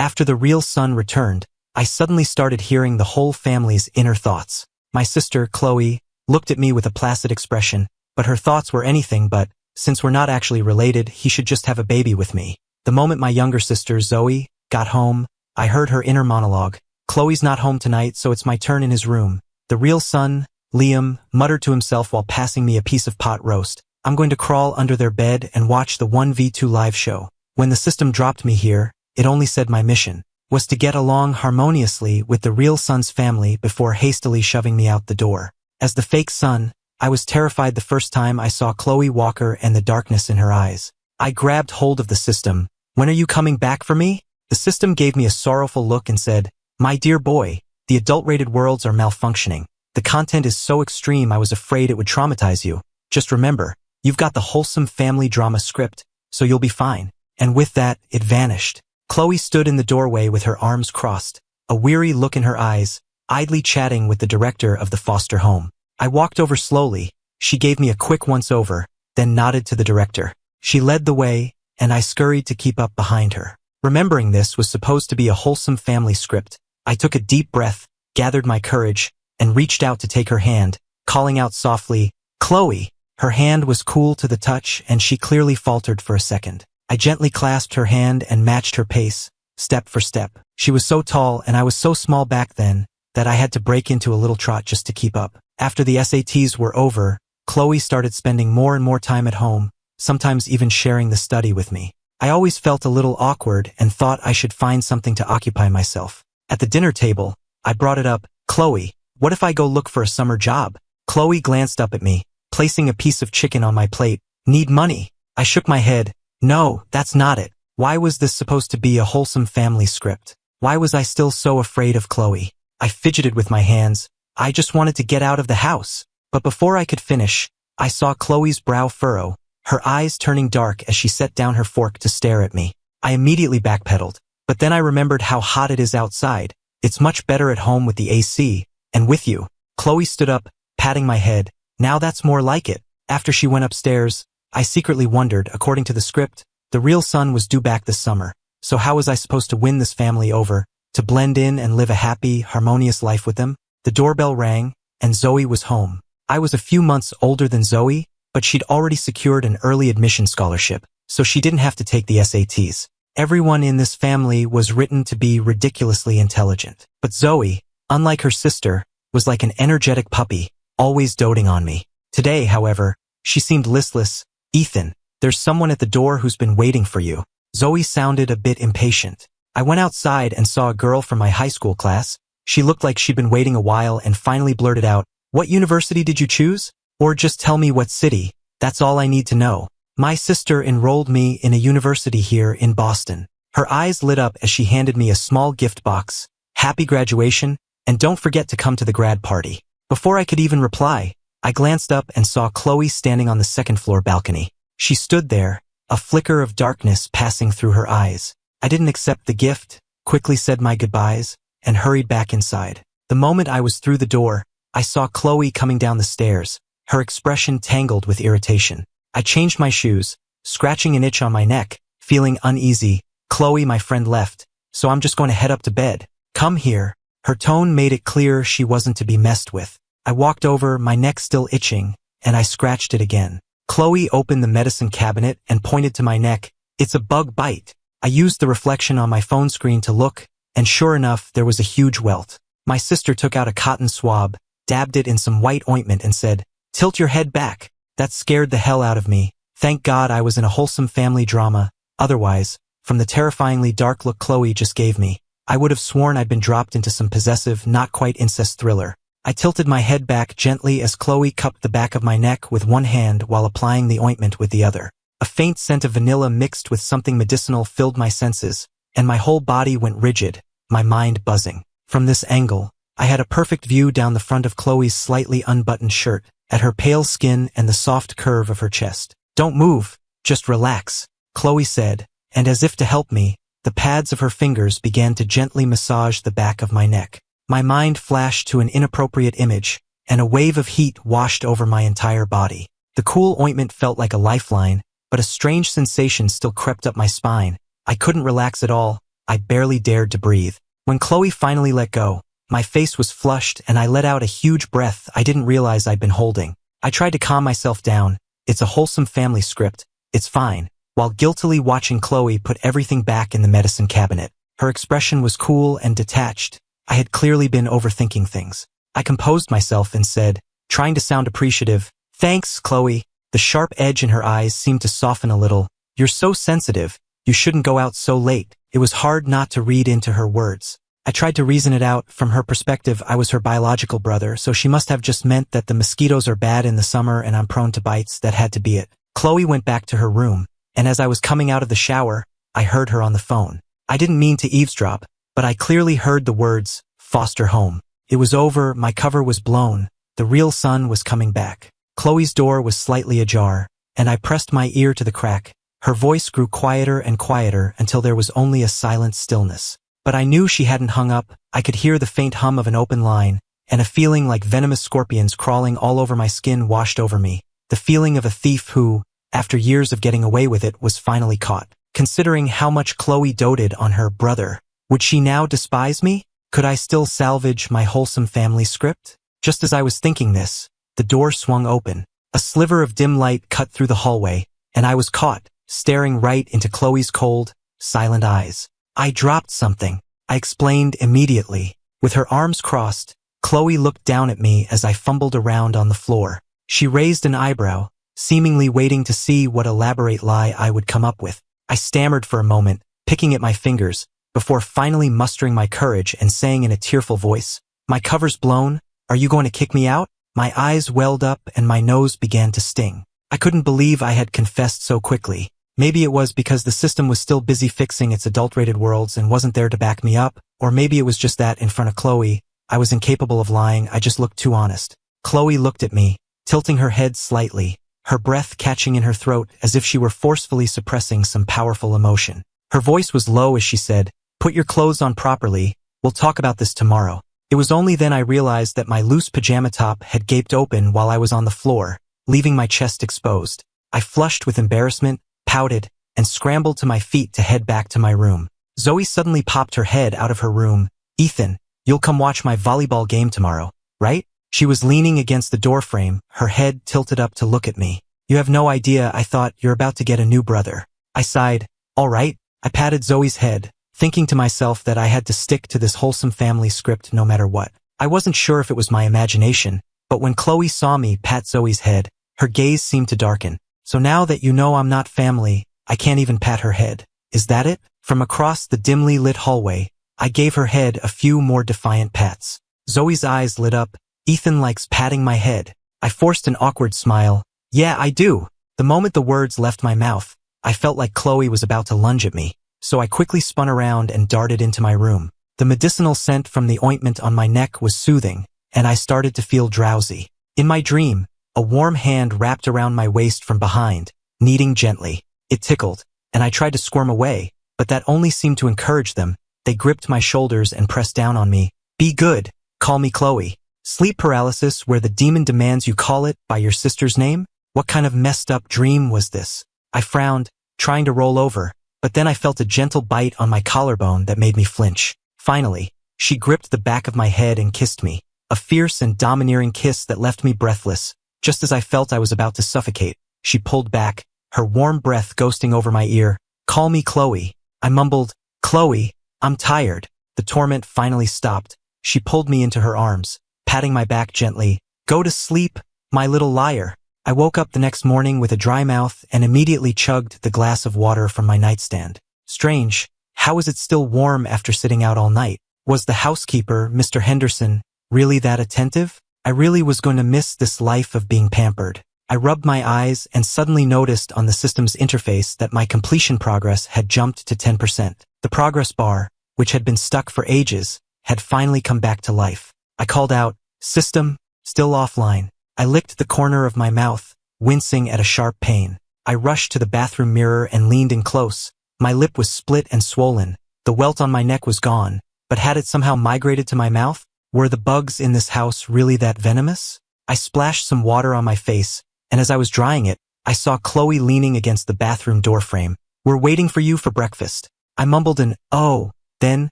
After the real son returned, I suddenly started hearing the whole family's inner thoughts. My sister, Chloe, looked at me with a placid expression, but her thoughts were anything but, since we're not actually related, he should just have a baby with me. The moment my younger sister, Zoe, got home, I heard her inner monologue. Chloe's not home tonight, so it's my turn in his room. The real son, Liam, muttered to himself while passing me a piece of pot roast. I'm going to crawl under their bed and watch the 1v2 live show. When the system dropped me here, it only said my mission was to get along harmoniously with the real son's family before hastily shoving me out the door. As the fake son, I was terrified the first time I saw Chloe Walker and the darkness in her eyes. I grabbed hold of the system. When are you coming back for me? The system gave me a sorrowful look and said, my dear boy, the adult-rated worlds are malfunctioning. The content is so extreme I was afraid it would traumatize you. Just remember, you've got the wholesome family drama script, so you'll be fine. And with that, it vanished. Chloe stood in the doorway with her arms crossed, a weary look in her eyes, idly chatting with the director of the foster home. I walked over slowly. She gave me a quick once-over, then nodded to the director. She led the way, and I scurried to keep up behind her. Remembering this was supposed to be a wholesome family script, I took a deep breath, gathered my courage, and reached out to take her hand, calling out softly, Chloe. Her hand was cool to the touch, and she clearly faltered for a second. I gently clasped her hand and matched her pace, step for step. She was so tall and I was so small back then that I had to break into a little trot just to keep up. After the SATs were over, Chloe started spending more and more time at home, sometimes even sharing the study with me. I always felt a little awkward and thought I should find something to occupy myself. At the dinner table, I brought it up, Chloe, what if I go look for a summer job? Chloe glanced up at me, placing a piece of chicken on my plate. Need money? I shook my head. No, that's not it. Why was this supposed to be a wholesome family script? Why was I still so afraid of Chloe? I fidgeted with my hands. I just wanted to get out of the house. But before I could finish, I saw Chloe's brow furrow, her eyes turning dark as she set down her fork to stare at me. I immediately backpedaled, but then I remembered how hot it is outside. It's much better at home with the AC, and with you. Chloe stood up, patting my head. Now that's more like it. After she went upstairs, I secretly wondered, according to the script, the real son was due back this summer. So how was I supposed to win this family over, to blend in and live a happy, harmonious life with them? The doorbell rang, and Zoe was home. I was a few months older than Zoe, but she'd already secured an early admission scholarship, so she didn't have to take the SATs. Everyone in this family was written to be ridiculously intelligent. But Zoe, unlike her sister, was like an energetic puppy, always doting on me. Today, however, she seemed listless. Ethan, there's someone at the door who's been waiting for you. Zoe sounded a bit impatient. I went outside and saw a girl from my high school class. She looked like she'd been waiting a while and finally blurted out, what university did you choose? Or just tell me what city. That's all I need to know. My sister enrolled me in a university here in Boston. Her eyes lit up as she handed me a small gift box. Happy graduation, and don't forget to come to the grad party. Before I could even reply, I glanced up and saw Chloe standing on the second-floor balcony. She stood there, a flicker of darkness passing through her eyes. I didn't accept the gift, quickly said my goodbyes, and hurried back inside. The moment I was through the door, I saw Chloe coming down the stairs, her expression tangled with irritation. I changed my shoes, scratching an itch on my neck, feeling uneasy. Chloe, my friend, left, so I'm just going to head up to bed. Come here. Her tone made it clear she wasn't to be messed with. I walked over, my neck still itching, and I scratched it again. Chloe opened the medicine cabinet and pointed to my neck. It's a bug bite. I used the reflection on my phone screen to look, and sure enough, there was a huge welt. My sister took out a cotton swab, dabbed it in some white ointment and said, tilt your head back. That scared the hell out of me. Thank God I was in a wholesome family drama. Otherwise, from the terrifyingly dark look Chloe just gave me, I would have sworn I'd been dropped into some possessive, not quite incest thriller. I tilted my head back gently as Chloe cupped the back of my neck with one hand while applying the ointment with the other. A faint scent of vanilla mixed with something medicinal filled my senses, and my whole body went rigid, my mind buzzing. From this angle, I had a perfect view down the front of Chloe's slightly unbuttoned shirt, at her pale skin and the soft curve of her chest. Don't move, just relax, Chloe said, and as if to help me, the pads of her fingers began to gently massage the back of my neck. My mind flashed to an inappropriate image, and a wave of heat washed over my entire body. The cool ointment felt like a lifeline, but a strange sensation still crept up my spine. I couldn't relax at all. I barely dared to breathe. When Chloe finally let go, my face was flushed and I let out a huge breath I didn't realize I'd been holding. I tried to calm myself down. It's a wholesome family script. It's fine. While guiltily watching Chloe put everything back in the medicine cabinet. Her expression was cool and detached. I had clearly been overthinking things. I composed myself and said, trying to sound appreciative, "Thanks, Chloe." The sharp edge in her eyes seemed to soften a little. "You're so sensitive. You shouldn't go out so late." It was hard not to read into her words. I tried to reason it out. From her perspective, I was her biological brother, so she must have just meant that the mosquitoes are bad in the summer and I'm prone to bites. That had to be it. Chloe went back to her room, and as I was coming out of the shower, I heard her on the phone. I didn't mean to eavesdrop, but I clearly heard the words, "foster home." It was over, my cover was blown. The real sun was coming back. Chloe's door was slightly ajar, and I pressed my ear to the crack. Her voice grew quieter and quieter until there was only a silent stillness. But I knew she hadn't hung up. I could hear the faint hum of an open line, and a feeling like venomous scorpions crawling all over my skin washed over me. The feeling of a thief who, after years of getting away with it, was finally caught. Considering how much Chloe doted on her brother, would she now despise me? Could I still salvage my wholesome family script? Just as I was thinking this, the door swung open. A sliver of dim light cut through the hallway, and I was caught, staring right into Chloe's cold, silent eyes. "I dropped something," I explained immediately. With her arms crossed, Chloe looked down at me as I fumbled around on the floor. She raised an eyebrow, seemingly waiting to see what elaborate lie I would come up with. I stammered for a moment, picking at my fingers, before finally mustering my courage and saying in a tearful voice, "My cover's blown. Are you going to kick me out?" My eyes welled up and my nose began to sting. I couldn't believe I had confessed so quickly. Maybe it was because the system was still busy fixing its adulterated worlds and wasn't there to back me up, or maybe it was just that in front of Chloe, I was incapable of lying. I just looked too honest. Chloe looked at me, tilting her head slightly, her breath catching in her throat as if she were forcefully suppressing some powerful emotion. Her voice was low as she said, "Put your clothes on properly. We'll talk about this tomorrow." It was only then I realized that my loose pajama top had gaped open while I was on the floor, leaving my chest exposed. I flushed with embarrassment, pouted, and scrambled to my feet to head back to my room. Zoe suddenly popped her head out of her room. "Ethan, you'll come watch my volleyball game tomorrow, right?" She was leaning against the doorframe, her head tilted up to look at me. "You have no idea. I thought you're about to get a new brother." I sighed. "All right." I patted Zoe's head, thinking to myself that I had to stick to this wholesome family script no matter what. I wasn't sure if it was my imagination, but when Chloe saw me pat Zoe's head, her gaze seemed to darken. "So now that you know I'm not family, I can't even pat her head. Is that it?" From across the dimly lit hallway, I gave her head a few more defiant pats. Zoe's eyes lit up. "Ethan likes patting my head." I forced an awkward smile. "Yeah, I do." The moment the words left my mouth, I felt like Chloe was about to lunge at me, so I quickly spun around and darted into my room. The medicinal scent from the ointment on my neck was soothing, and I started to feel drowsy. In my dream, a warm hand wrapped around my waist from behind, kneading gently. It tickled, and I tried to squirm away, but that only seemed to encourage them. They gripped my shoulders and pressed down on me. "Be good. Call me Chloe." Sleep paralysis where the demon demands you call it by your sister's name? What kind of messed up dream was this? I frowned, trying to roll over, but then I felt a gentle bite on my collarbone that made me flinch. Finally, she gripped the back of my head and kissed me, a fierce and domineering kiss that left me breathless. Just as I felt I was about to suffocate, she pulled back, her warm breath ghosting over my ear. "Call me Chloe." I mumbled, "Chloe, I'm tired." The torment finally stopped. She pulled me into her arms, patting my back gently. "Go to sleep, my little liar." I woke up the next morning with a dry mouth and immediately chugged the glass of water from my nightstand. Strange, how was it still warm after sitting out all night? Was the housekeeper, Mr. Henderson, really that attentive? I really was going to miss this life of being pampered. I rubbed my eyes and suddenly noticed on the system's interface that my completion progress had jumped to 10%. The progress bar, which had been stuck for ages, had finally come back to life. I called out, "System, still offline." I licked the corner of my mouth, wincing at a sharp pain. I rushed to the bathroom mirror and leaned in close. My lip was split and swollen. The welt on my neck was gone, but had it somehow migrated to my mouth? Were the bugs in this house really that venomous? I splashed some water on my face, and as I was drying it, I saw Chloe leaning against the bathroom doorframe. "We're waiting for you for breakfast." I mumbled an "oh" Then,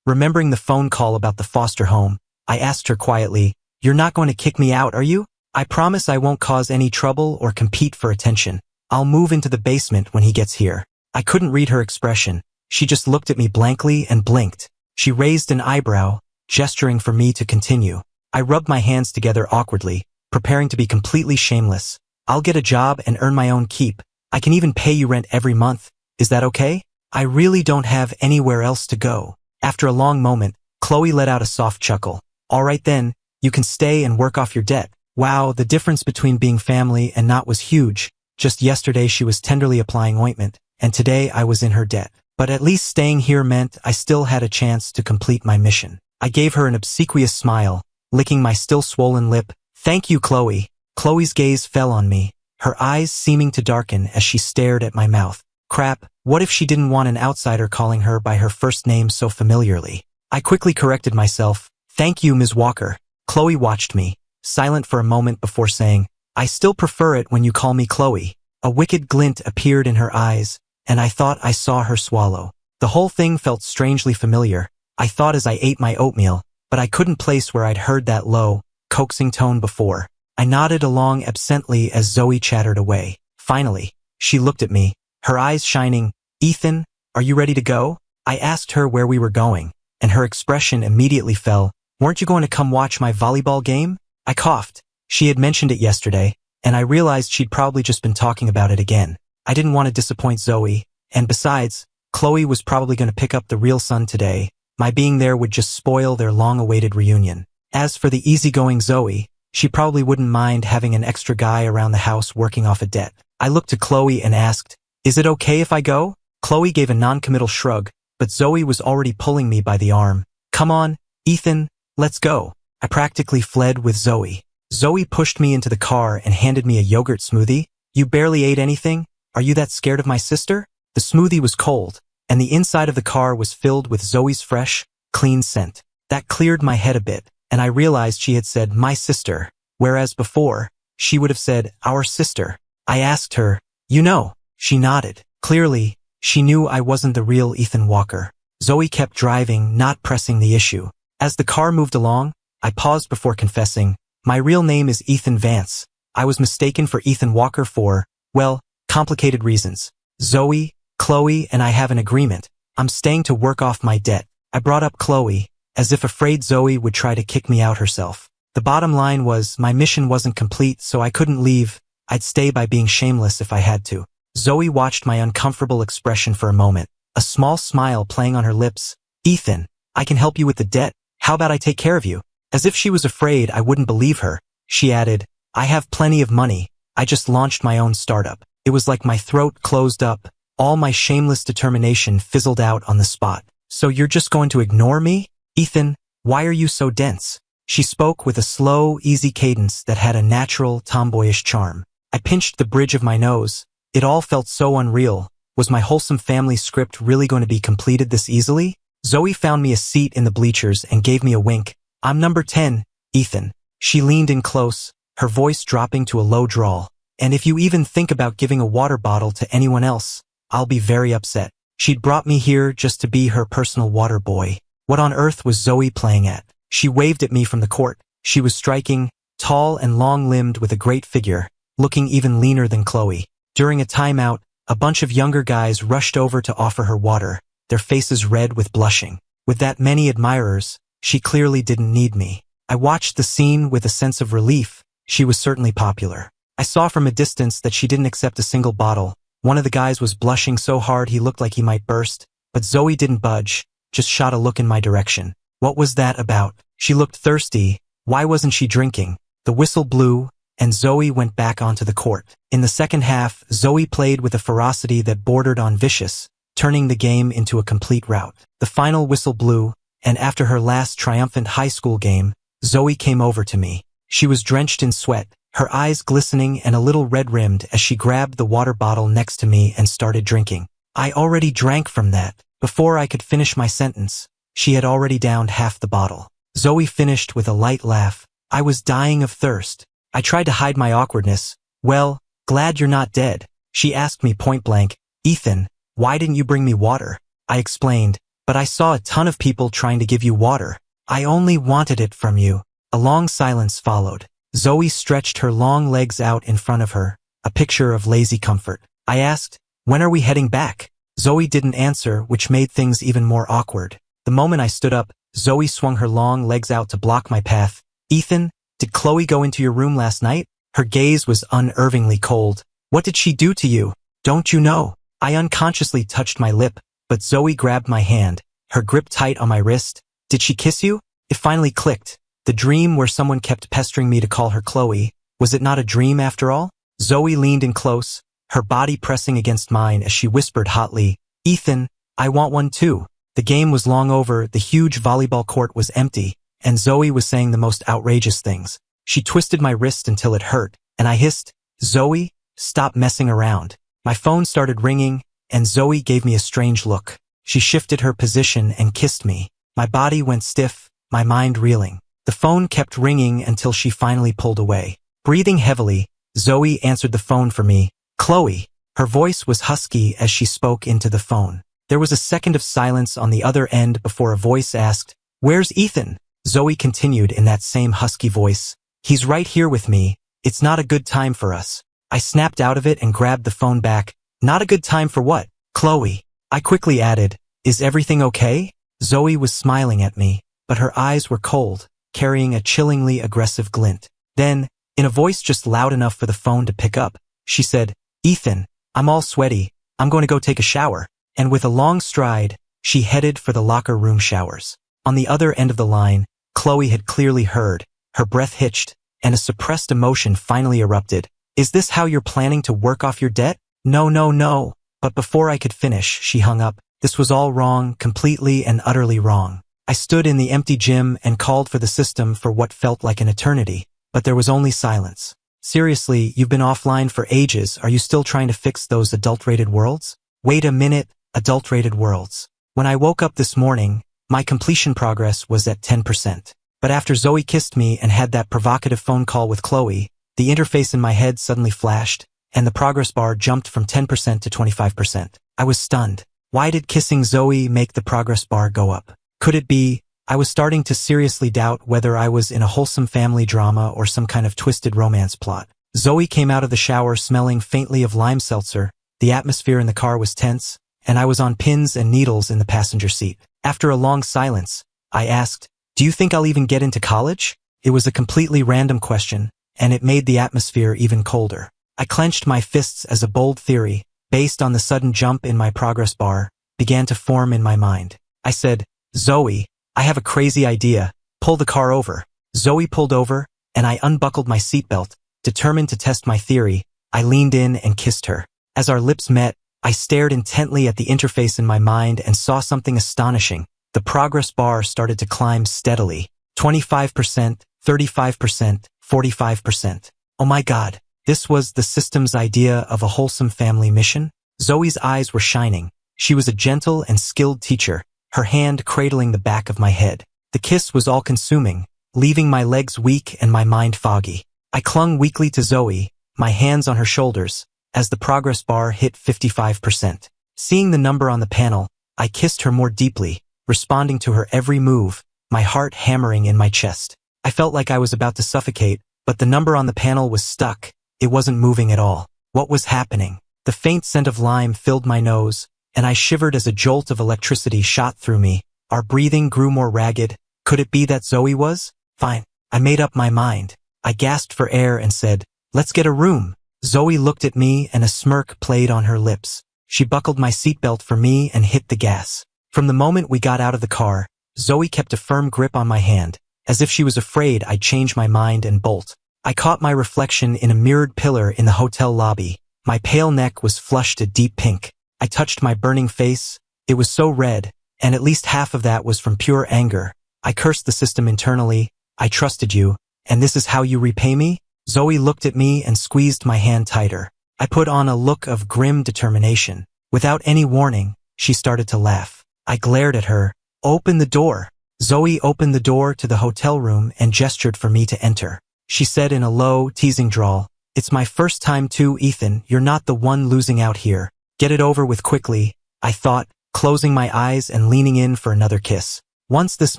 remembering the phone call about the foster home, I asked her quietly, "You're not going to kick me out, are you? I promise I won't cause any trouble or compete for attention. I'll move into the basement when he gets here." I couldn't read her expression. She just looked at me blankly and blinked. She raised an eyebrow, gesturing for me to continue. I rubbed my hands together awkwardly, preparing to be completely shameless. "I'll get a job and earn my own keep. I can even pay you rent every month. Is that okay? I really don't have anywhere else to go." After a long moment, Chloe let out a soft chuckle. "All right then, you can stay and work off your debt." Wow, the difference between being family and not was huge. Just yesterday she was tenderly applying ointment, and today I was in her debt. But at least staying here meant I still had a chance to complete my mission. I gave her an obsequious smile, licking my still swollen lip. "Thank you, Chloe." Chloe's gaze fell on me, her eyes seeming to darken as she stared at my mouth. Crap, what if she didn't want an outsider calling her by her first name so familiarly? I quickly corrected myself. "Thank you, Ms. Walker." Chloe watched me, silent for a moment before saying, "I still prefer it when you call me Chloe." A wicked glint appeared in her eyes, and I thought I saw her swallow. The whole thing felt strangely familiar. I thought as I ate my oatmeal, but I couldn't place where I'd heard that low, coaxing tone before. I nodded along absently as Zoe chattered away. Finally, she looked at me, her eyes shining. "Ethan, are you ready to go?" I asked her where we were going, and her expression immediately fell. "Weren't you going to come watch my volleyball game?" I coughed. She had mentioned it yesterday, and I realized she'd probably just been talking about it again. I didn't want to disappoint Zoe, and besides, Chloe was probably going to pick up the real son today. My being there would just spoil their long-awaited reunion. As for the easygoing Zoe, she probably wouldn't mind having an extra guy around the house working off a debt. I looked to Chloe and asked, "Is it okay if I go?" Chloe gave a non-committal shrug, but Zoe was already pulling me by the arm. "Come on, Ethan, let's go." I practically fled with Zoe. Zoe pushed me into the car and handed me a yogurt smoothie. "You barely ate anything? Are you that scared of my sister?" The smoothie was cold, and the inside of the car was filled with Zoe's fresh, clean scent. That cleared my head a bit, and I realized she had said my sister, whereas before, she would have said our sister. I asked her, "You know?" She nodded. Clearly, she knew I wasn't the real Ethan Walker. Zoe kept driving, not pressing the issue. As the car moved along, I paused before confessing, "My real name is Ethan Vance. I was mistaken for Ethan Walker for, well, complicated reasons. Zoe, Chloe, and I have an agreement. I'm staying to work off my debt." I brought up Chloe, as if afraid Zoe would try to kick me out herself. The bottom line was my mission wasn't complete, so I couldn't leave. I'd stay by being shameless if I had to. Zoe watched my uncomfortable expression for a moment, a small smile playing on her lips. "Ethan, I can help you with the debt. How about I take care of you?" As if she was afraid I wouldn't believe her, she added, "I have plenty of money. I just launched my own startup." It was like my throat closed up. All my shameless determination fizzled out on the spot. "So you're just going to ignore me? Ethan, why are you so dense?" She spoke with a slow, easy cadence that had a natural, tomboyish charm. I pinched the bridge of my nose. It all felt so unreal. Was my wholesome family script really going to be completed this easily? Zoe found me a seat in the bleachers and gave me a wink. "I'm number 10, Ethan." She leaned in close, her voice dropping to a low drawl. "And if you even think about giving a water bottle to anyone else, I'll be very upset." She'd brought me here just to be her personal water boy. What on earth was Zoe playing at? She waved at me from the court. She was striking, tall and long-limbed with a great figure, looking even leaner than Chloe. During a timeout, a bunch of younger guys rushed over to offer her water, their faces red with blushing. With that many admirers, she clearly didn't need me. I watched the scene with a sense of relief. She was certainly popular. I saw from a distance that she didn't accept a single bottle. One of the guys was blushing so hard he looked like he might burst, but Zoe didn't budge, just shot a look in my direction. What was that about? She looked thirsty. Why wasn't she drinking? The whistle blew, and Zoe went back onto the court. In the second half, Zoe played with a ferocity that bordered on vicious, turning the game into a complete rout. The final whistle blew, and after her last triumphant high school game, Zoe came over to me. She was drenched in sweat, her eyes glistening and a little red-rimmed as she grabbed the water bottle next to me and started drinking. I already drank from that. Before I could finish my sentence, she had already downed half the bottle. Zoe finished with a light laugh. I was dying of thirst. I tried to hide my awkwardness. "Well, glad you're not dead." She asked me point blank, "Ethan, why didn't you bring me water?" I explained, but I saw a ton of people trying to give you water. I only wanted it from you. A long silence followed. Zoe stretched her long legs out in front of her, a picture of lazy comfort. I asked, when are we heading back? Zoe didn't answer, which made things even more awkward. The moment I stood up, Zoe swung her long legs out to block my path. Ethan, did Chloe go into your room last night? Her gaze was unnervingly cold. What did she do to you? Don't you know? I unconsciously touched my lip, but Zoe grabbed my hand, her grip tight on my wrist. Did she kiss you? It finally clicked. The dream where someone kept pestering me to call her Chloe, was it not a dream after all? Zoe leaned in close, her body pressing against mine as she whispered hotly, Ethan, I want one too. The game was long over, the huge volleyball court was empty, and Zoe was saying the most outrageous things. She twisted my wrist until it hurt, and I hissed, Zoe, stop messing around. My phone started ringing, and Zoe gave me a strange look. She shifted her position and kissed me. My body went stiff, my mind reeling. The phone kept ringing until she finally pulled away. Breathing heavily, Zoe answered the phone for me. Chloe. Her voice was husky as she spoke into the phone. There was a second of silence on the other end before a voice asked, Where's Ethan? Zoe continued in that same husky voice. He's right here with me. It's not a good time for us. I snapped out of it and grabbed the phone back. Not a good time for what? Chloe. I quickly added, Is everything okay? Zoe was smiling at me, but her eyes were cold, carrying a chillingly aggressive glint. Then, in a voice just loud enough for the phone to pick up, she said, Ethan, I'm all sweaty. I'm going to go take a shower. And with a long stride, she headed for the locker room showers. On the other end of the line, Chloe had clearly heard. Her breath hitched, and a suppressed emotion finally erupted. Is this how you're planning to work off your debt? No, no, no. But before I could finish, she hung up. This was all wrong, completely and utterly wrong. I stood in the empty gym and called for the system for what felt like an eternity, but there was only silence. Seriously, you've been offline for ages. Are you still trying to fix those adulterated worlds? Wait a minute, adulterated worlds. When I woke up this morning, my completion progress was at 10%. But after Zoe kissed me and had that provocative phone call with Chloe, the interface in my head suddenly flashed, and the progress bar jumped from 10% to 25%. I was stunned. Why did kissing Zoe make the progress bar go up? Could it be, I was starting to seriously doubt whether I was in a wholesome family drama or some kind of twisted romance plot. Zoe came out of the shower smelling faintly of lime seltzer, the atmosphere in the car was tense, and I was on pins and needles in the passenger seat. After a long silence, I asked, Do you think I'll even get into college? It was a completely random question, and it made the atmosphere even colder. I clenched my fists as a bold theory, based on the sudden jump in my progress bar, began to form in my mind. I said, Zoe, I have a crazy idea. Pull the car over. Zoe pulled over, and I unbuckled my seatbelt. Determined to test my theory, I leaned in and kissed her. As our lips met, I stared intently at the interface in my mind and saw something astonishing. The progress bar started to climb steadily. 25%, 35%, 45%. Oh my God, this was the system's idea of a wholesome family mission? Zoe's eyes were shining. She was a gentle and skilled teacher, her hand cradling the back of my head. The kiss was all-consuming, leaving my legs weak and my mind foggy. I clung weakly to Zoe, my hands on her shoulders, as the progress bar hit 55%. Seeing the number on the panel, I kissed her more deeply, responding to her every move, my heart hammering in my chest. I felt like I was about to suffocate, but the number on the panel was stuck. It wasn't moving at all. What was happening? The faint scent of lime filled my nose, and I shivered as a jolt of electricity shot through me. Our breathing grew more ragged. Could it be that Zoe was? Fine. I made up my mind. I gasped for air and said, Let's get a room. Zoe looked at me and a smirk played on her lips. She buckled my seatbelt for me and hit the gas. From the moment we got out of the car, Zoe kept a firm grip on my hand, as if she was afraid I'd change my mind and bolt. I caught my reflection in a mirrored pillar in the hotel lobby. My pale neck was flushed a deep pink. I touched my burning face. It was so red, and at least half of that was from pure anger. I cursed the system internally. I trusted you, and this is how you repay me? Zoe looked at me and squeezed my hand tighter. I put on a look of grim determination. Without any warning, she started to laugh. I glared at her. Open the door. Zoe opened the door to the hotel room and gestured for me to enter. She said in a low, teasing drawl, It's my first time too, Ethan. You're not the one losing out here. Get it over with quickly. I thought, closing my eyes and leaning in for another kiss. Once this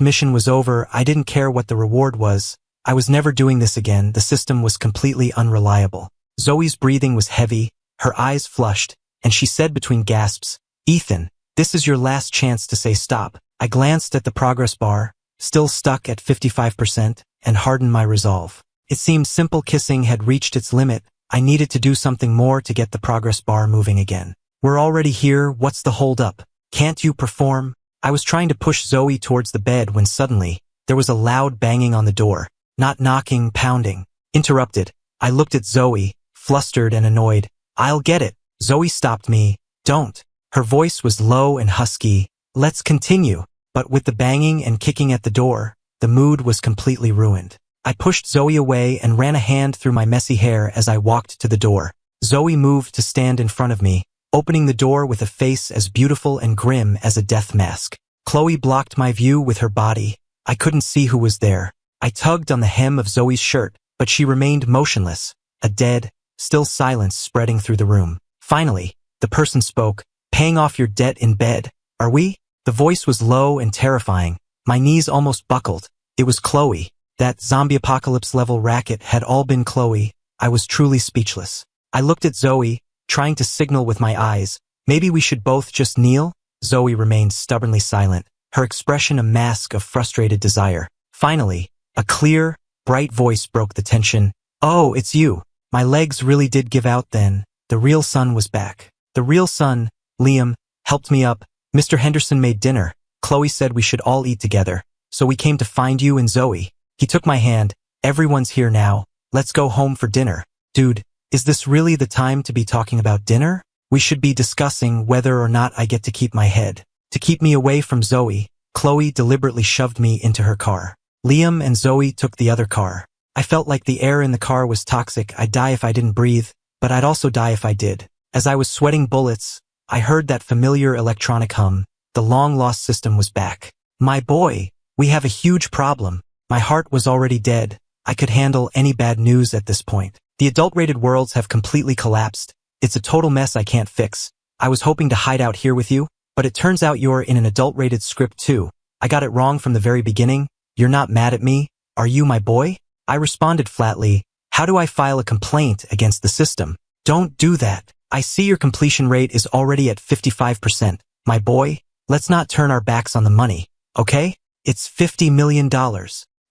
mission was over, I didn't care what the reward was. I was never doing this again. The system was completely unreliable. Zoe's breathing was heavy, her eyes flushed, and she said between gasps, "Ethan, this is your last chance to say stop." I glanced at the progress bar, still stuck at 55%, and hardened my resolve. It seemed simple kissing had reached its limit. I needed to do something more to get the progress bar moving again. "We're already here, what's the hold up? Can't you perform?" I was trying to push Zoe towards the bed when suddenly, there was a loud banging on the door. Not knocking, pounding. Interrupted. I looked at Zoe, flustered and annoyed. "I'll get it." Zoe stopped me. "Don't." Her voice was low and husky. "Let's continue." But with the banging and kicking at the door, the mood was completely ruined. I pushed Zoe away and ran a hand through my messy hair as I walked to the door. Zoe moved to stand in front of me, opening the door with a face as beautiful and grim as a death mask. Chloe blocked my view with her body. I couldn't see who was there. I tugged on the hem of Zoe's shirt, but she remained motionless, a dead, still silence spreading through the room. Finally, the person spoke. "Paying off your debt in bed, are we?" The voice was low and terrifying. My knees almost buckled. It was Chloe. That zombie apocalypse level racket had all been Chloe. I was truly speechless. I looked at Zoe, trying to signal with my eyes. "Maybe we should both just kneel?" Zoe remained stubbornly silent, her expression a mask of frustrated desire. Finally, a clear, bright voice broke the tension. "Oh, it's you." My legs really did give out then. The real son was back. The real son, Liam, helped me up. "Mr. Henderson made dinner. Chloe said we should all eat together. So we came to find you and Zoe." He took my hand. "Everyone's here now. Let's go home for dinner." Dude, is this really the time to be talking about dinner? We should be discussing whether or not I get to keep my head. To keep me away from Zoe, Chloe deliberately shoved me into her car. Liam and Zoe took the other car. I felt like the air in the car was toxic. I'd die if I didn't breathe, but I'd also die if I did. As I was sweating bullets, I heard that familiar electronic hum. The long-lost system was back. "My boy, we have a huge problem." My heart was already dead. I could handle any bad news at this point. The adult-rated worlds have completely collapsed. It's a total mess I can't fix. I was hoping to hide out here with you, but it turns out you're in an adult-rated script too. I got it wrong from the very beginning. You're not mad at me, are you, my boy? I responded flatly. How do I file a complaint against the system? Don't do that. I see your completion rate is already at 55%. My boy, let's not turn our backs on the money, okay? It's $50 million.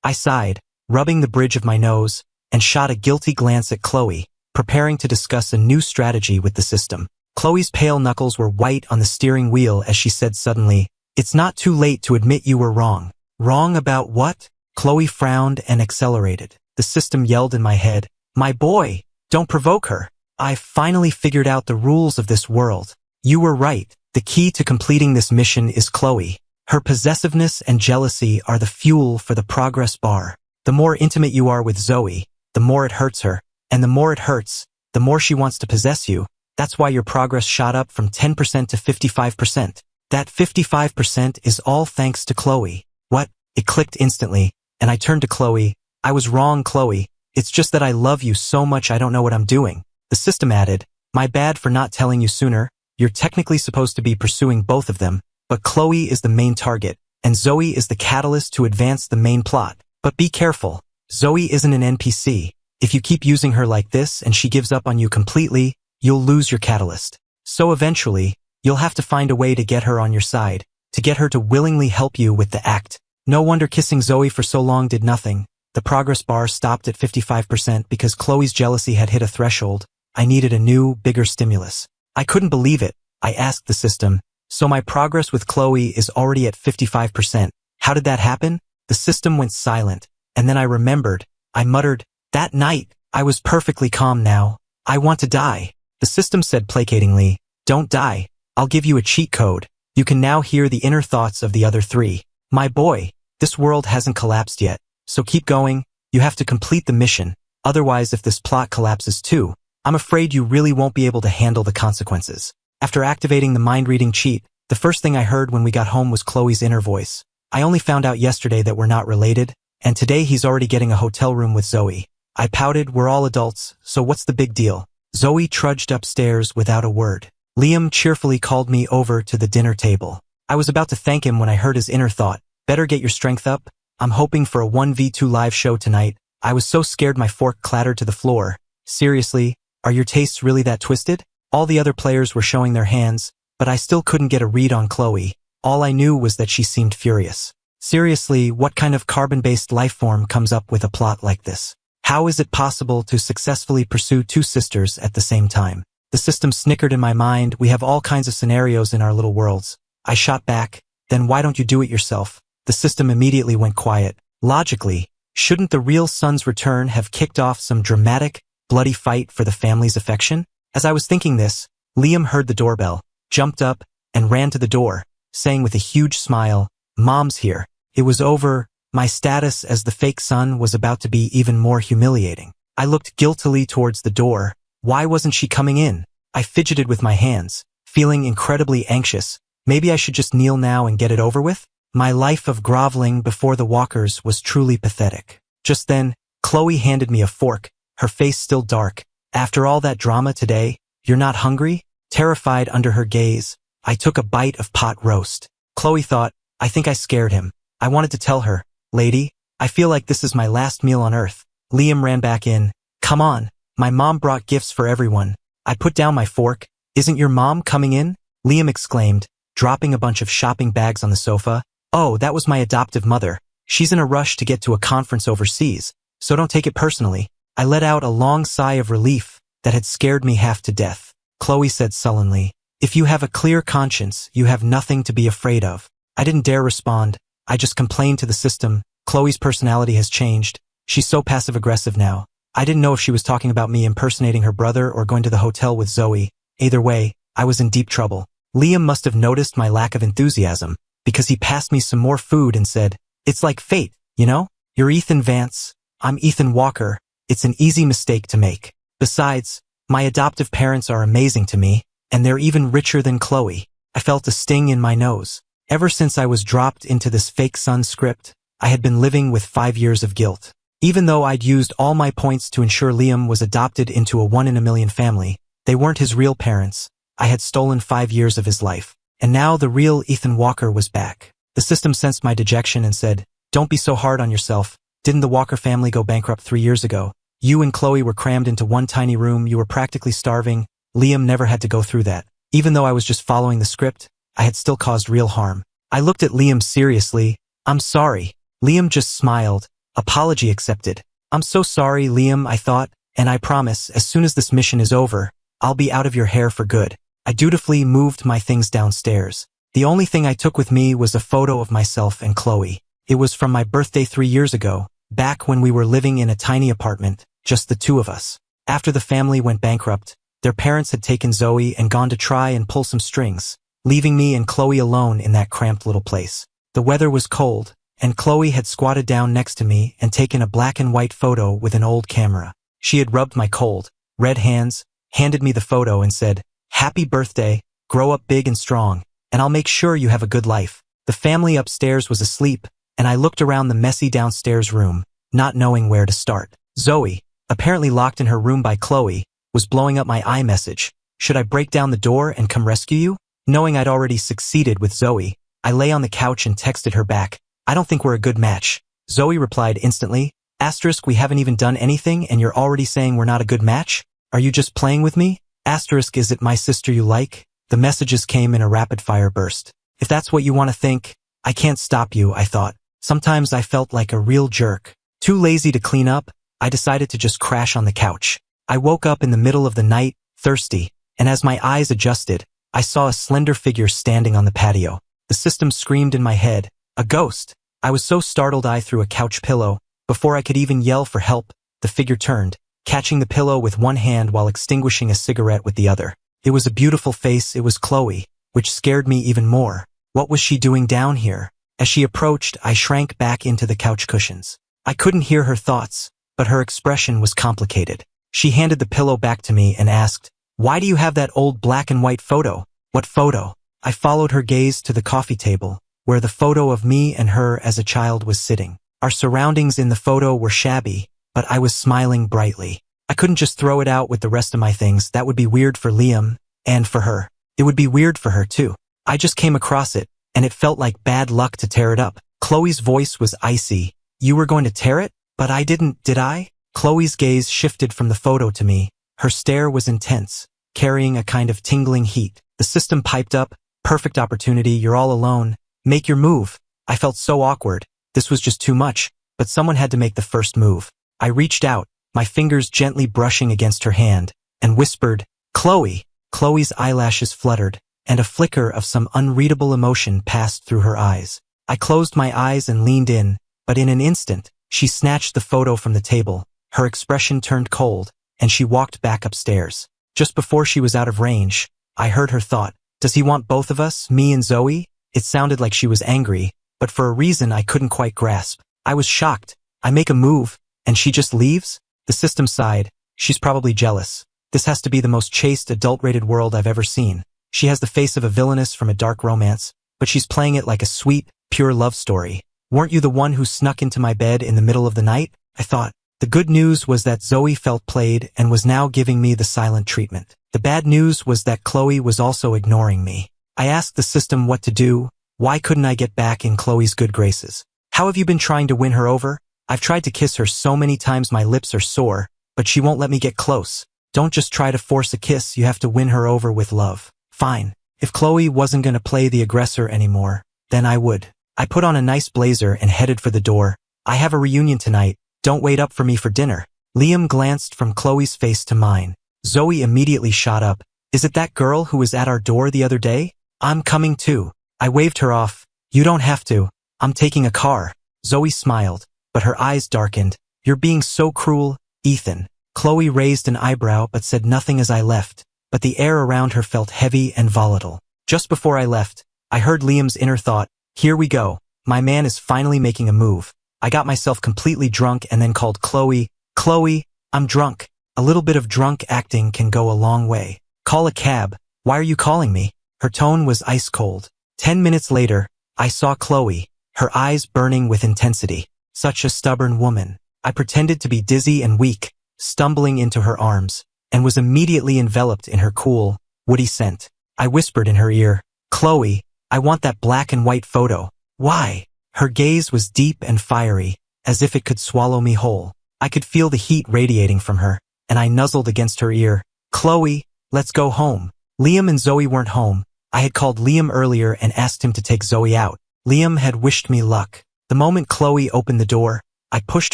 I sighed, rubbing the bridge of my nose, and shot a guilty glance at Chloe, preparing to discuss a new strategy with the system. Chloe's pale knuckles were white on the steering wheel as she said suddenly, "It's not too late to admit you were wrong." "Wrong about what?" Chloe frowned and accelerated. The system yelled in my head, "My boy, don't provoke her. I've finally figured out the rules of this world. You were right. The key to completing this mission is Chloe. Her possessiveness and jealousy are the fuel for the progress bar. The more intimate you are with Zoe, the more it hurts her. And the more it hurts, the more she wants to possess you. That's why your progress shot up from 10% to 55%. That 55% is all thanks to Chloe." What? It clicked instantly, and I turned to Chloe. "I was wrong, Chloe. It's just that I love you so much I don't know what I'm doing." The system added, "My bad for not telling you sooner. You're technically supposed to be pursuing both of them, but Chloe is the main target, and Zoe is the catalyst to advance the main plot. But be careful. Zoe isn't an NPC. If you keep using her like this and she gives up on you completely, you'll lose your catalyst. So eventually, you'll have to find a way to get her on your side, to get her to willingly help you with the act." No wonder kissing Zoe for so long did nothing. The progress bar stopped at 55% because Chloe's jealousy had hit a threshold. I needed a new, bigger stimulus. I couldn't believe it. I asked the system, "So my progress with Chloe is already at 55%. How did that happen?" The system went silent, and then I remembered. I muttered, "That night, I was perfectly calm now. I want to die." The system said placatingly, "Don't die. I'll give you a cheat code. You can now hear the inner thoughts of the other three. My boy, this world hasn't collapsed yet, so keep going. You have to complete the mission. Otherwise, if this plot collapses too, I'm afraid you really won't be able to handle the consequences." After activating the mind-reading cheat, the first thing I heard when we got home was Chloe's inner voice. "I only found out yesterday that we're not related, and today he's already getting a hotel room with Zoe." I pouted, "We're all adults, so what's the big deal?" Zoe trudged upstairs without a word. Liam cheerfully called me over to the dinner table. I was about to thank him when I heard his inner thought. Better get your strength up. I'm hoping for a 1v2 live show tonight. I was so scared my fork clattered to the floor. Seriously, are your tastes really that twisted? All the other players were showing their hands, but I still couldn't get a read on Chloe. All I knew was that she seemed furious. Seriously, what kind of carbon-based life form comes up with a plot like this? How is it possible to successfully pursue two sisters at the same time? The system snickered in my mind. We have all kinds of scenarios in our little worlds. I shot back, then why don't you do it yourself? The system immediately went quiet. Logically, shouldn't the real son's return have kicked off some dramatic, bloody fight for the family's affection? As I was thinking this, Liam heard the doorbell, jumped up, and ran to the door, saying with a huge smile, "Mom's here." It was over. My status as the fake son was about to be even more humiliating. I looked guiltily towards the door. Why wasn't she coming in? I fidgeted with my hands, feeling incredibly anxious. Maybe I should just kneel now and get it over with? My life of groveling before the Walkers was truly pathetic. Just then, Chloe handed me a fork, her face still dark. "After all that drama today, you're not hungry?" Terrified under her gaze, I took a bite of pot roast. Chloe thought, I think I scared him. I wanted to tell her, "Lady, I feel like this is my last meal on earth." Liam ran back in. "Come on, my mom brought gifts for everyone." I put down my fork. "Isn't your mom coming in?" Liam exclaimed, dropping a bunch of shopping bags on the sofa. "Oh, that was my adoptive mother. She's in a rush to get to a conference overseas, so don't take it personally." I let out a long sigh of relief that had scared me half to death. Chloe said sullenly, "If you have a clear conscience, you have nothing to be afraid of." I didn't dare respond. I just complained to the system. Chloe's personality has changed. She's so passive-aggressive now. I didn't know if she was talking about me impersonating her brother or going to the hotel with Zoe. Either way, I was in deep trouble. Liam must have noticed my lack of enthusiasm, because he passed me some more food and said, "It's like fate, you know? You're Ethan Vance. I'm Ethan Walker. It's an easy mistake to make. Besides, my adoptive parents are amazing to me, and they're even richer than Chloe." I felt a sting in my nose. Ever since I was dropped into this fake son script, I had been living with 5 years of guilt. Even though I'd used all my points to ensure Liam was adopted into a 1-in-a-million family, they weren't his real parents. I had stolen 5 years of his life. And now the real Ethan Walker was back. The system sensed my dejection and said, "Don't be so hard on yourself. Didn't the Walker family go bankrupt 3 years ago? You and Chloe were crammed into one tiny room. You were practically starving. Liam never had to go through that. Even though I was just following the script, I had still caused real harm." I looked at Liam seriously. "I'm sorry." Liam just smiled. Apology accepted. "I'm so sorry, Liam," I thought, "and I promise, as soon as this mission is over, I'll be out of your hair for good." I dutifully moved my things downstairs. The only thing I took with me was a photo of myself and Chloe. It was from my birthday 3 years ago, back when we were living in a tiny apartment, just the two of us. After the family went bankrupt, their parents had taken Zoe and gone to try and pull some strings, leaving me and Chloe alone in that cramped little place. The weather was cold, and Chloe had squatted down next to me and taken a black and white photo with an old camera. She had rubbed my cold, red hands, handed me the photo and said, "Happy birthday, grow up big and strong, and I'll make sure you have a good life." The family upstairs was asleep, and I looked around the messy downstairs room, not knowing where to start. Zoe, apparently locked in her room by Chloe, was blowing up my iMessage. Should I break down the door and come rescue you? Knowing I'd already succeeded with Zoe, I lay on the couch and texted her back, "I don't think we're a good match." Zoe replied instantly, "Asterisk, we haven't even done anything and you're already saying we're not a good match? Are you just playing with me? Asterisk, is it my sister you like?" The messages came in a rapid-fire burst. If that's what you want to think, I can't stop you, I thought. Sometimes I felt like a real jerk. Too lazy to clean up, I decided to just crash on the couch. I woke up in the middle of the night, thirsty, and as my eyes adjusted, I saw a slender figure standing on the patio. The system screamed in my head, "A ghost!" I was so startled I threw a couch pillow. Before I could even yell for help, the figure turned, catching the pillow with one hand while extinguishing a cigarette with the other. It was a beautiful face. It was Chloe, which scared me even more. What was she doing down here? As she approached, I shrank back into the couch cushions. I couldn't hear her thoughts, but her expression was complicated. She handed the pillow back to me and asked, "Why do you have that old black and white photo?" "What photo?" I followed her gaze to the coffee table, where the photo of me and her as a child was sitting. Our surroundings in the photo were shabby, but I was smiling brightly. I couldn't just throw it out with the rest of my things. That would be weird for Liam, and for her. It would be weird for her too. I just came across it, and it felt like bad luck to tear it up. Chloe's voice was icy. You were going to tear it? But I didn't, did I? Chloe's gaze shifted from the photo to me. Her stare was intense, carrying a kind of tingling heat. The system piped up, perfect opportunity, you're all alone. Make your move. I felt so awkward. This was just too much, but someone had to make the first move. I reached out, my fingers gently brushing against her hand, and whispered, Chloe. Chloe's eyelashes fluttered, and a flicker of some unreadable emotion passed through her eyes. I closed my eyes and leaned in, but in an instant, she snatched the photo from the table. Her expression turned cold, and she walked back upstairs. Just before she was out of range, I heard her thought, does he want both of us, me and Zoe? It sounded like she was angry, but for a reason I couldn't quite grasp. I was shocked. I make a move, and she just leaves? The system sighed. She's probably jealous. This has to be the most chaste, adult-rated world I've ever seen. She has the face of a villainess from a dark romance, but she's playing it like a sweet, pure love story. Weren't you the one who snuck into my bed in the middle of the night? I thought. The good news was that Zoe felt played and was now giving me the silent treatment. The bad news was that Chloe was also ignoring me. I asked the system what to do. Why couldn't I get back in Chloe's good graces? How have you been trying to win her over? I've tried to kiss her so many times my lips are sore, but she won't let me get close. Don't just try to force a kiss, you have to win her over with love. Fine. If Chloe wasn't gonna play the aggressor anymore, then I would. I put on a nice blazer and headed for the door. I have a reunion tonight. Don't wait up for me for dinner. Liam glanced from Chloe's face to mine. Zoe immediately shot up. Is it that girl who was at our door the other day? I'm coming too. I waved her off. You don't have to. I'm taking a car. Zoe smiled, but her eyes darkened. You're being so cruel, Ethan. Chloe raised an eyebrow but said nothing as I left, but the air around her felt heavy and volatile. Just before I left, I heard Liam's inner thought, here we go. My man is finally making a move. I got myself completely drunk and then called Chloe. Chloe, I'm drunk. A little bit of drunk acting can go a long way. Call a cab. Why are you calling me? Her tone was ice cold. 10 minutes later, I saw Chloe, her eyes burning with intensity. Such a stubborn woman. I pretended to be dizzy and weak, stumbling into her arms, and was immediately enveloped in her cool, woody scent. I whispered in her ear, Chloe, I want that black and white photo. Why? Her gaze was deep and fiery, as if it could swallow me whole. I could feel the heat radiating from her, and I nuzzled against her ear. Chloe, let's go home. Liam and Zoe weren't home. I had called Liam earlier and asked him to take Zoe out. Liam had wished me luck. The moment Chloe opened the door, I pushed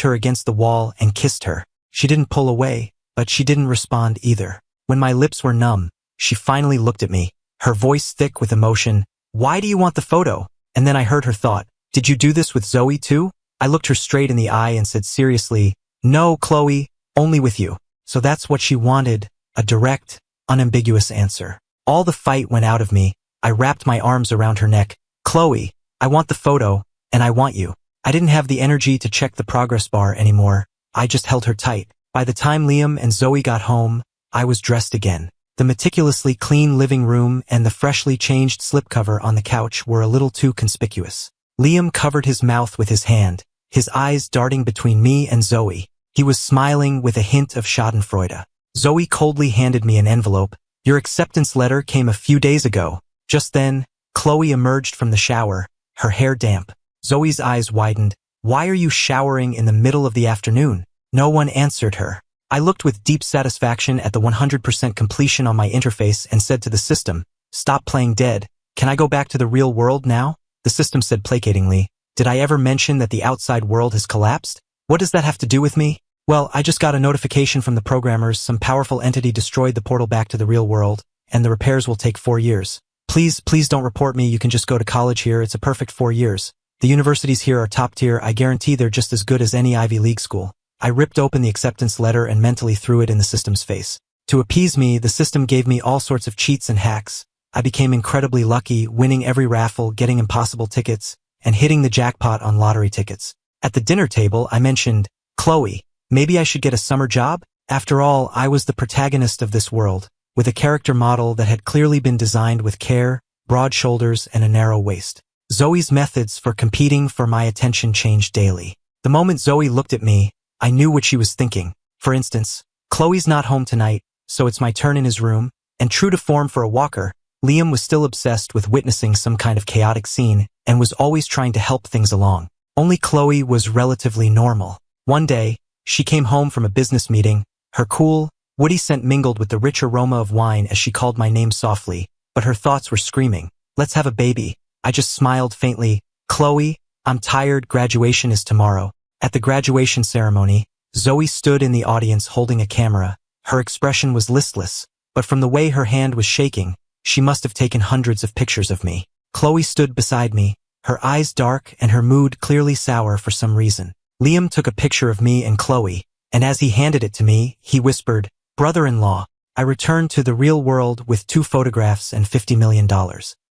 her against the wall and kissed her. She didn't pull away, but she didn't respond either. When my lips were numb, she finally looked at me, her voice thick with emotion. Why do you want the photo? And then I heard her thought, did you do this with Zoe too? I looked her straight in the eye and said seriously, no, Chloe, only with you. So that's what she wanted, a direct, unambiguous answer. All the fight went out of me. I wrapped my arms around her neck. Chloe, I want the photo, and I want you. I didn't have the energy to check the progress bar anymore. I just held her tight. By the time Liam and Zoe got home, I was dressed again. The meticulously clean living room and the freshly changed slipcover on the couch were a little too conspicuous. Liam covered his mouth with his hand, his eyes darting between me and Zoe. He was smiling with a hint of schadenfreude. Zoe coldly handed me an envelope. Your acceptance letter came a few days ago. Just then, Chloe emerged from the shower, her hair damp. Zoe's eyes widened. Why are you showering in the middle of the afternoon? No one answered her. I looked with deep satisfaction at the 100% completion on my interface and said to the system, stop playing dead. Can I go back to the real world now? The system said placatingly, did I ever mention that the outside world has collapsed? What does that have to do with me? Well, I just got a notification from the programmers, some powerful entity destroyed the portal back to the real world, and the repairs will take 4 years. Please don't report me, you can just go to college here, it's a perfect 4 years. The universities here are top tier, I guarantee they're just as good as any Ivy League school. I ripped open the acceptance letter and mentally threw it in the system's face. To appease me, the system gave me all sorts of cheats and hacks. I became incredibly lucky, winning every raffle, getting impossible tickets, and hitting the jackpot on lottery tickets. At the dinner table, I mentioned, Chloe, maybe I should get a summer job? After all, I was the protagonist of this world, with a character model that had clearly been designed with care, broad shoulders, and a narrow waist. Zoe's methods for competing for my attention changed daily. The moment Zoe looked at me, I knew what she was thinking. For instance, Chloe's not home tonight, so it's my turn in his room, and true to form for a walker, Liam was still obsessed with witnessing some kind of chaotic scene and was always trying to help things along. Only Chloe was relatively normal. One day, she came home from a business meeting, her cool, woody scent mingled with the rich aroma of wine as she called my name softly, but her thoughts were screaming, "Let's have a baby." I just smiled faintly. "Chloe, I'm tired, graduation is tomorrow." At the graduation ceremony, Zoe stood in the audience holding a camera. Her expression was listless, but from the way her hand was shaking, she must have taken hundreds of pictures of me. Chloe stood beside me, her eyes dark and her mood clearly sour for some reason. Liam took a picture of me and Chloe, and as he handed it to me, he whispered, "Brother-in-law." I returned to the real world with 2 photographs and $50 million.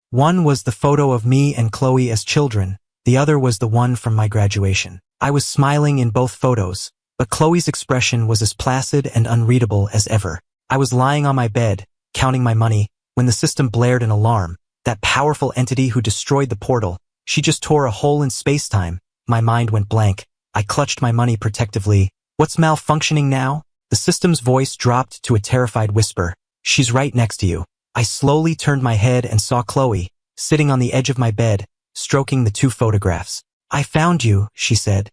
One was the photo of me and Chloe as children, the other was the one from my graduation. I was smiling in both photos, but Chloe's expression was as placid and unreadable as ever. I was lying on my bed, counting my money, when the system blared an alarm. That powerful entity who destroyed the portal, she just tore a hole in space-time. My mind went blank. I clutched my money protectively. "What's malfunctioning now?" The system's voice dropped to a terrified whisper. "She's right next to you." I slowly turned my head and saw Chloe, sitting on the edge of my bed, stroking the 2 photographs. "I found you," she said.